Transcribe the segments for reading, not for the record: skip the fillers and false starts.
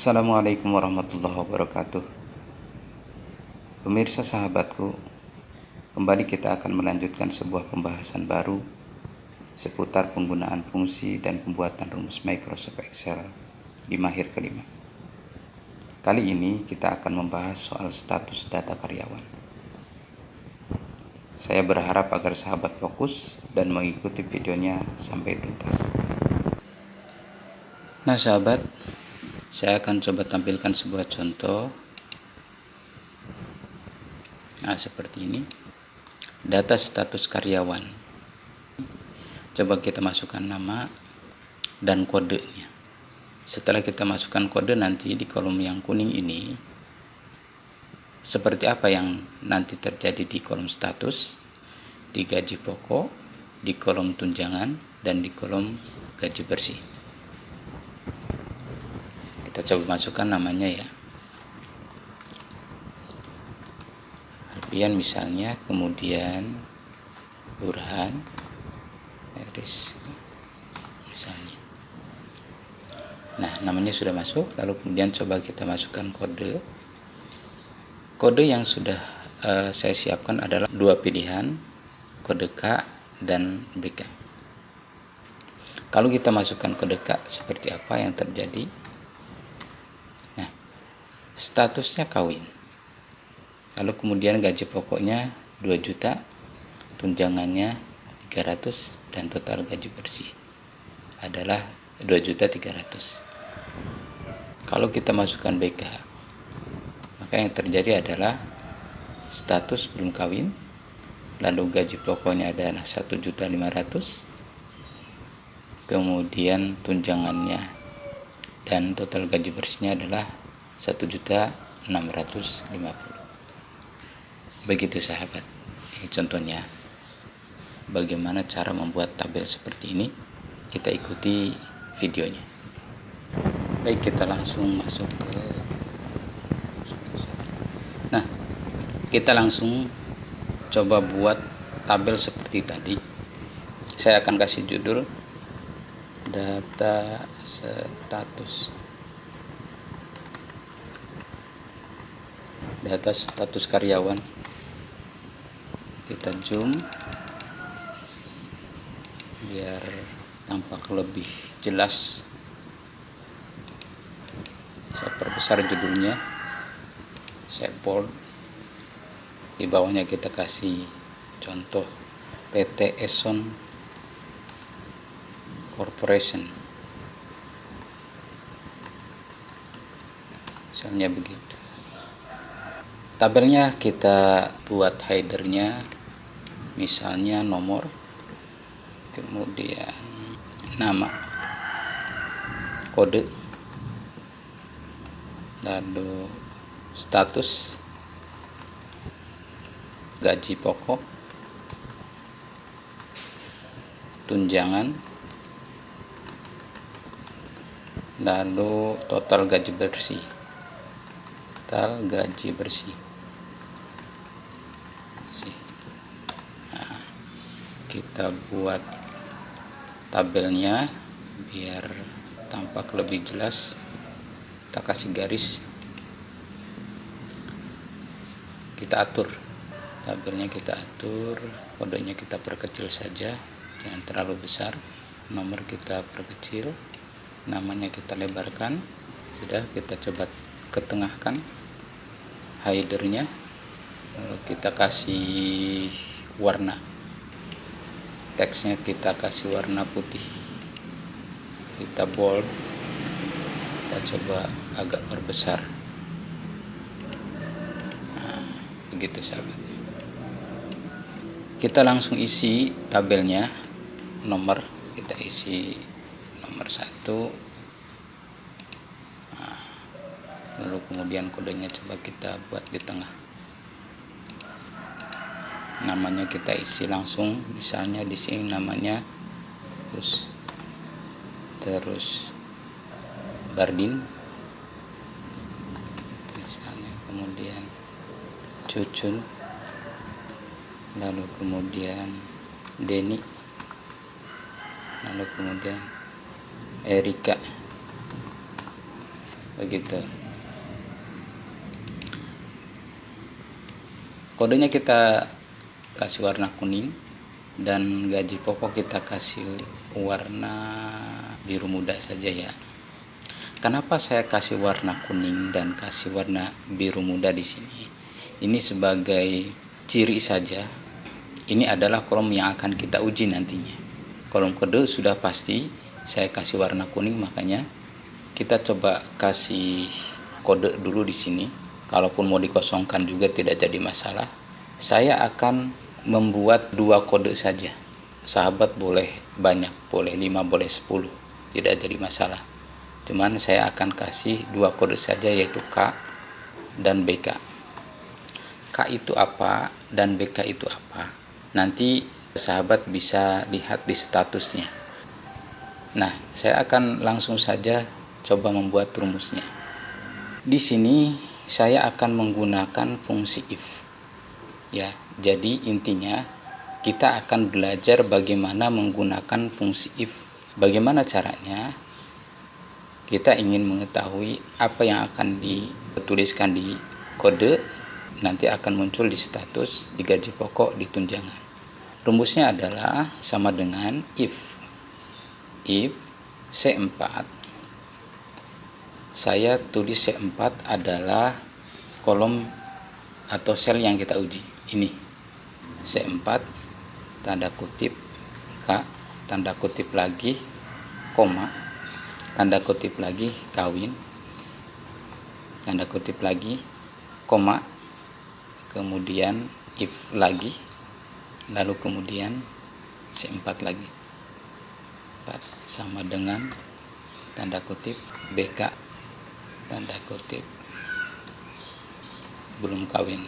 Assalamualaikum warahmatullahi wabarakatuh. Pemirsa sahabatku, kembali kita akan melanjutkan sebuah pembahasan baru seputar penggunaan fungsi dan pembuatan rumus Microsoft Excel di mahir kelima. Kali ini kita akan membahas soal status data karyawan. Saya berharap agar sahabat fokus dan mengikuti videonya sampai tuntas. Nah sahabat, saya akan coba tampilkan sebuah contoh. Nah seperti ini, data status karyawan. Coba kita masukkan nama dan kodenya. Setelah kita masukkan kode, nanti di kolom yang kuning ini, seperti apa yang nanti terjadi di kolom status, di gaji pokok, di kolom tunjangan, dan di kolom gaji bersih. Kita coba masukkan namanya ya. Alfian misalnya, kemudian Burhan Eris misalnya. Nah, namanya sudah masuk, lalu kemudian coba kita masukkan kode. Kode yang sudah saya siapkan adalah dua pilihan, kode K dan BK. Kalau kita masukkan kode K, seperti apa yang terjadi? Nah, statusnya kawin. Lalu kemudian gaji pokoknya 2 juta, tunjangannya 300, dan total gaji bersih adalah 2.300.000. Kalau kita masukkan BK, maka yang terjadi adalah status belum kawin, lalu gaji pokoknya adalah 1.500.000, kemudian tunjangannya dan total gaji bersihnya adalah 1.650.000. Begitu sahabat, ini contohnya. Bagaimana cara membuat tabel seperti ini? Kita ikuti videonya. Baik, kita langsung masuk ke. Nah, kita langsung coba buat tabel seperti tadi. Saya akan kasih judul data status karyawan. Kita zoom biar tampak lebih jelas. Saya perbesar judulnya, saya bold. Di bawahnya kita kasih contoh PT Eson Corporation, misalnya begitu. Tabelnya kita buat headernya, misalnya nomor, kemudian nama, kode, lalu status, gaji pokok, tunjangan, lalu total gaji bersih. Nah, kita buat tabelnya biar tampak lebih jelas. Kita kasih garis, kita atur tabelnya, kita atur kodenya, kita perkecil saja, jangan terlalu besar. Nomor kita perkecil, namanya kita lebarkan. Sudah, kita coba ketengahkan headernya, lalu kita kasih warna, teksnya kita kasih warna putih, kita bold, kita coba agak perbesar. Nah, begitu sahabat. Kita langsung isi tabelnya. Nomor kita isi nomor 1. Lalu kemudian kodenya coba kita buat di tengah. Namanya kita isi langsung, misalnya di sini namanya terus Bardin, misalnya, kemudian Cucun, lalu kemudian Deni, lalu kemudian Erika, begitu. Kodenya kita kasih warna kuning, dan gaji pokok kita kasih warna biru muda saja ya. Kenapa saya kasih warna kuning dan kasih warna biru muda di sini? Ini sebagai ciri saja. Ini adalah kolom yang akan kita uji nantinya. Kolom kode sudah pasti saya kasih warna kuning, makanya kita coba kasih kode dulu di sini. Kalaupun mau dikosongkan juga tidak jadi masalah. Saya akan membuat 2 kode saja. Sahabat boleh banyak, boleh 5, boleh 10, tidak jadi masalah. Cuman saya akan kasih 2 kode saja, yaitu K dan BK. K itu apa dan BK itu apa? Nanti sahabat bisa lihat di statusnya. Nah, saya akan langsung saja coba membuat rumusnya. Di sini saya akan menggunakan fungsi if. Ya, jadi intinya kita akan belajar bagaimana menggunakan fungsi if. Bagaimana caranya? Kita ingin mengetahui apa yang akan dituliskan di kode, nanti akan muncul di status, di gaji pokok, di tunjangan. Rumusnya adalah sama dengan if C4, saya tulis C4 adalah kolom atau sel yang kita uji. Ini C4, tanda kutip K, tanda kutip lagi, koma, tanda kutip lagi kawin, tanda kutip lagi, koma, kemudian if lagi, lalu kemudian C4 lagi, 4 sama dengan tanda kutip BK, tanda kutip belum kawin,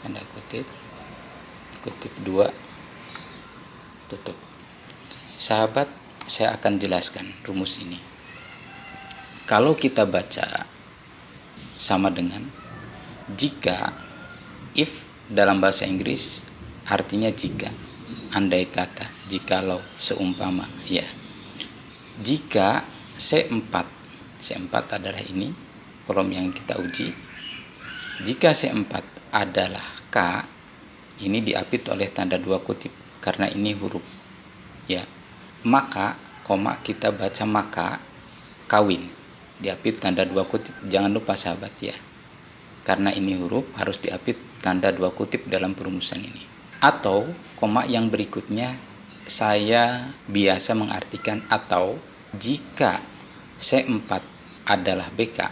tanda kutip 2, tutup. Sahabat, saya akan jelaskan rumus ini. Kalau kita baca sama dengan jika, if dalam bahasa Inggris artinya jika, andai kata, jikalau, seumpama ya. Jika C4 adalah ini kolom yang kita uji. Jika C4 adalah K, ini diapit oleh tanda 2 kutip karena ini huruf ya. Maka koma kita baca maka kawin, diapit tanda 2 kutip. Jangan lupa sahabat ya, karena ini huruf harus diapit tanda 2 kutip dalam perumusan ini. Atau koma yang berikutnya saya biasa mengartikan atau jika C4 adalah BK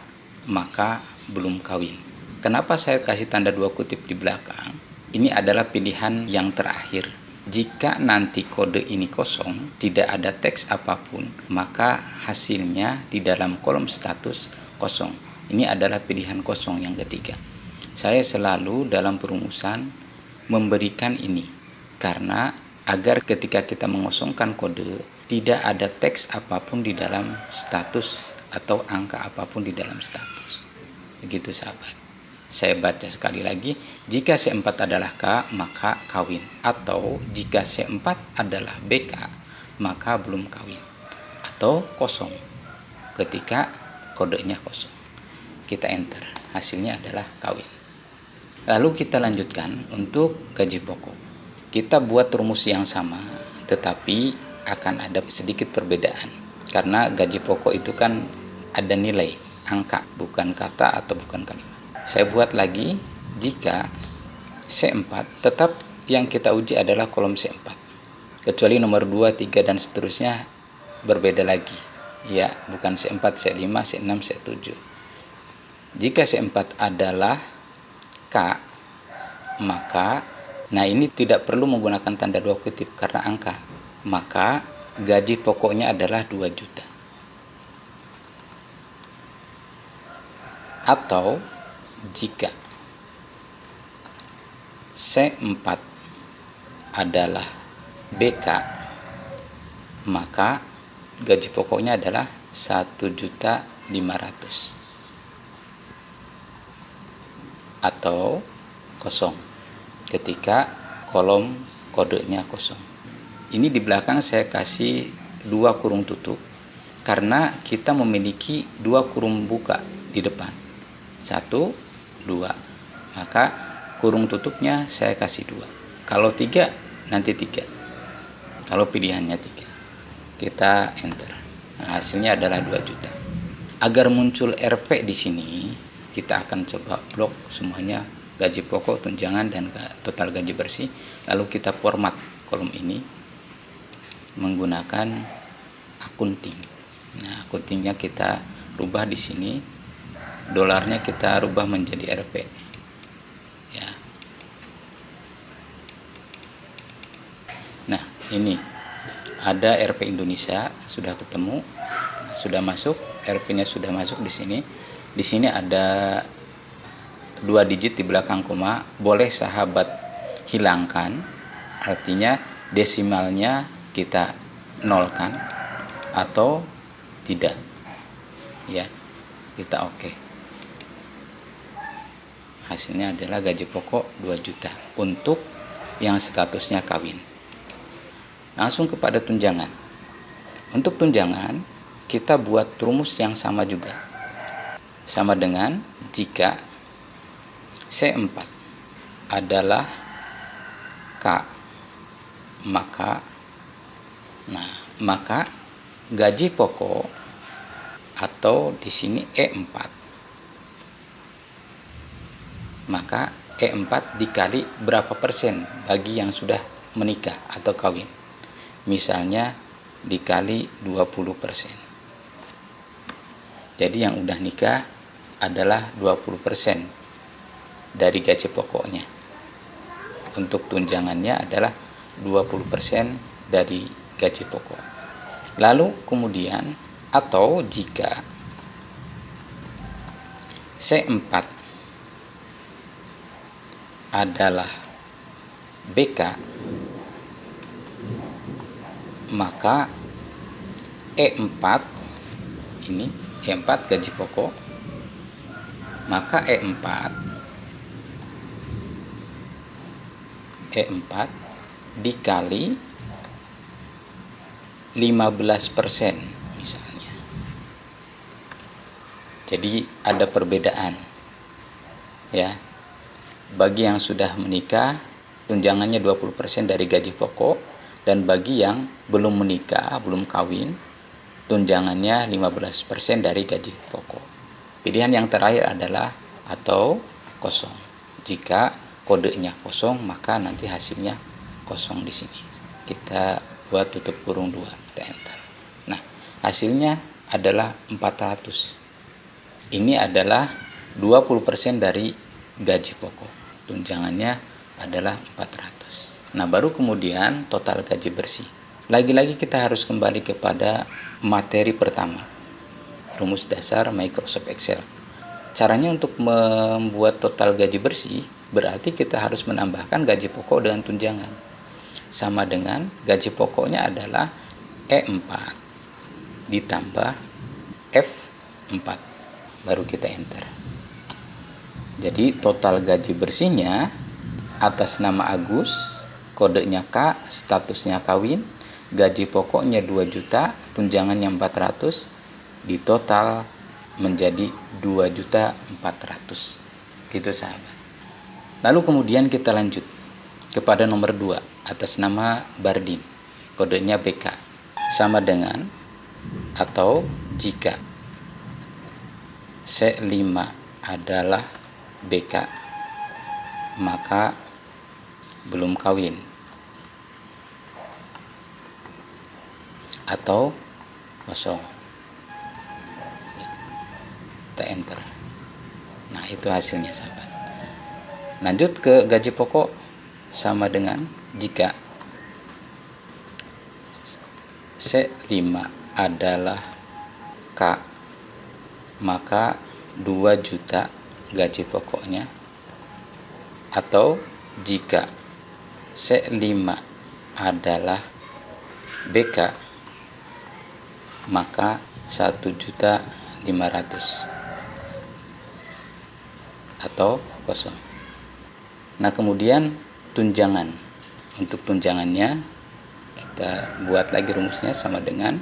maka belum kawin. Kenapa saya kasih tanda 2 kutip di belakang? Ini adalah pilihan yang terakhir. Jika nanti kode ini kosong, tidak ada teks apapun, maka hasilnya di dalam kolom status kosong. Ini adalah pilihan kosong yang ketiga. Saya selalu dalam perumusan memberikan ini karena agar ketika kita mengosongkan kode tidak ada teks apapun di dalam status atau angka apapun di dalam status. Begitu sahabat. Saya baca sekali lagi, jika C4 adalah K maka kawin, atau jika C4 adalah BK maka belum kawin, atau kosong ketika kodenya kosong. Kita enter, hasilnya adalah kawin. Lalu kita lanjutkan untuk gaji pokok. Kita buat rumus yang sama, tetapi akan ada sedikit perbedaan. Karena gaji pokok itu kan ada nilai, angka, bukan kata atau bukan kalimat. Saya buat lagi, jika C4 tetap yang kita uji adalah kolom C4. Kecuali nomor 2, 3, dan seterusnya berbeda lagi. Ya, bukan C4, C5, C6, C7. Jika C4 adalah K, maka nah ini tidak perlu menggunakan tanda 2 kutip karena angka. Maka gaji pokoknya adalah 2 juta. Atau jika C4 adalah BK, maka gaji pokoknya adalah 1.500.000. Atau kosong ketika kolom kodenya kosong. Ini di belakang saya kasih 2 kurung tutup karena kita memiliki 2 kurung buka di depan. 1, 2. Maka kurung tutupnya saya kasih 2. Kalau 3 nanti 3. Kalau pilihannya 3. Kita enter. Nah, hasilnya adalah 2 juta. Agar muncul RP di sini, kita akan coba blok semuanya, gaji pokok, tunjangan, dan total gaji bersih. Lalu kita format kolom ini menggunakan akunting. Nah, akuntingnya kita rubah di sini. Dolarnya kita rubah menjadi RP. Ya. Nah, ini ada RP Indonesia sudah ketemu, sudah masuk, RP-nya sudah masuk di sini. Di sini ada 2 digit di belakang koma, boleh sahabat hilangkan, artinya desimalnya kita nolkan atau tidak. Ya, kita oke. Hasilnya adalah gaji pokok 2 juta untuk yang statusnya kawin. Langsung kepada tunjangan. Untuk tunjangan, kita buat rumus yang sama juga. Sama dengan jika C4 adalah K, maka gaji pokok atau di sini E4, maka E4 dikali berapa persen bagi yang sudah menikah atau kawin. Misalnya dikali 20%. Jadi yang udah nikah adalah 20% dari gaji pokoknya. Untuk tunjangannya adalah 20% dari gaji pokok. Lalu kemudian atau jika C4 adalah BK, maka E4 ini E4 gaji pokok, maka E4 dikali 15% misalnya. Jadi ada perbedaan ya. Bagi yang sudah menikah tunjangannya 20% dari gaji pokok, dan bagi yang belum menikah, belum kawin, tunjangannya 15% dari gaji pokok. Pilihan yang terakhir adalah atau kosong. Jika kodenya kosong, maka nanti hasilnya kosong di sini. Kita buat tutup kurung 2, kita enter. Nah, hasilnya adalah 400. Ini adalah 20% dari gaji pokok. Tunjangannya adalah 400. Nah, baru kemudian total gaji bersih. Lagi-lagi kita harus kembali kepada materi pertama, rumus dasar Microsoft Excel. Caranya untuk membuat total gaji bersih, berarti kita harus menambahkan gaji pokok dengan tunjangan. Sama dengan gaji pokoknya adalah E4 ditambah F4. Baru kita enter. Jadi total gaji bersihnya atas nama Agus, kodenya K, statusnya kawin, gaji pokoknya 2 juta, tunjangannya 400, di total menjadi 2.400.000. Gitu sahabat. Lalu kemudian kita lanjut kepada nomor 2 atas nama Bardin, kodenya BK, sama dengan atau jika C5 adalah BK, maka belum kawin atau kosong. Kita enter. Nah, itu hasilnya sahabat. Lanjut ke gaji pokok, sama dengan jika C5 adalah K, maka 2 juta gaji pokoknya, atau jika C5 adalah BK, maka 1.500.000 atau kosong. Nah, kemudian tunjangan. Untuk tunjangannya kita buat lagi rumusnya, sama dengan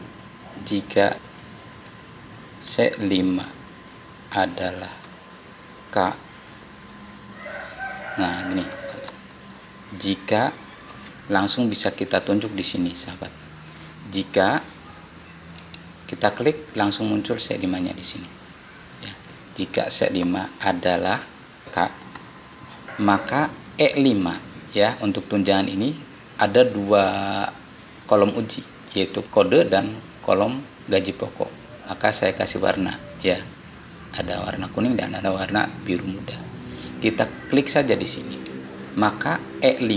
jika C5 adalah K. Nah, ini jika langsung bisa kita tunjuk di sini, sahabat. Jika kita klik langsung muncul C5-nya di sini. Ya. Jika C5 adalah K, maka E5 ya, untuk tunjangan ini ada dua kolom uji, yaitu kode dan kolom gaji pokok. Maka saya kasih warna ya. Ada warna kuning dan ada warna biru muda. Kita klik saja di sini. Maka E5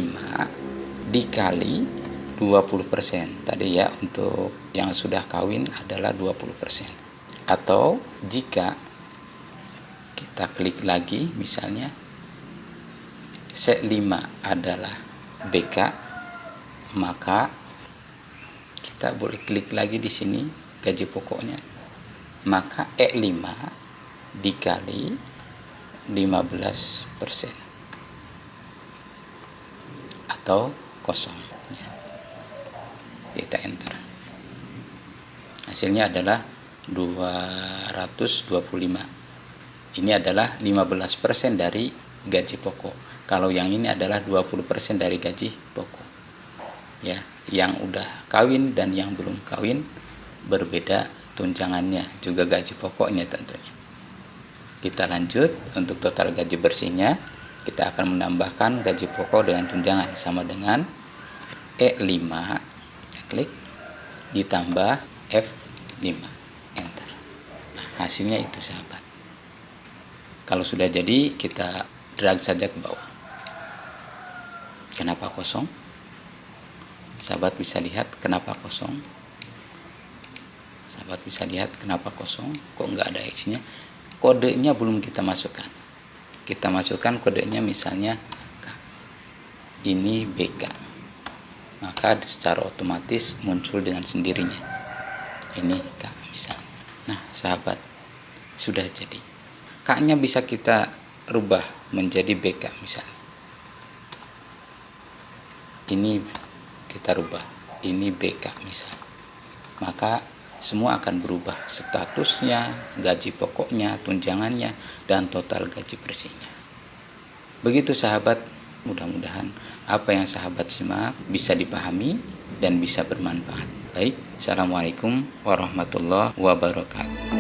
dikali 20% tadi ya, untuk yang sudah kawin adalah 20%. Atau jika kita klik lagi, misalnya C5 adalah BK, maka kita boleh klik lagi di sini gaji pokoknya. Maka E5 dikali 15% atau kosong. Kita enter. Hasilnya adalah 225. Ini adalah 15% dari gaji pokok. Kalau yang ini adalah 20% dari gaji pokok. Ya, yang udah kawin dan yang belum kawin berbeda tunjangannya, juga gaji pokoknya tentunya. Kita lanjut, untuk total gaji bersihnya kita akan menambahkan gaji pokok dengan tunjangan sama dengan E5, klik, ditambah F5, enter. Nah, hasilnya itu, sahabat. Kalau sudah jadi, kita drag saja ke bawah. Kenapa kosong? Sahabat bisa lihat kenapa kosong? Sahabat bisa lihat kenapa kosong? Kok nggak ada isinya? Kodenya belum kita masukkan. Kita masukkan kodenya, misalnya K. Ini BK. Maka secara otomatis muncul dengan sendirinya. Ini K misalnya. Nah, sahabat, sudah jadi. K-nya bisa kita rubah menjadi BK misalnya. Ini kita rubah. Ini BK misalnya. Maka semua akan berubah statusnya, gaji pokoknya, tunjangannya, dan total gaji bersihnya. Begitu, sahabat. Mudah-mudahan apa yang sahabat simak bisa dipahami dan bisa bermanfaat. Baik, Assalamualaikum warahmatullahi wabarakatuh.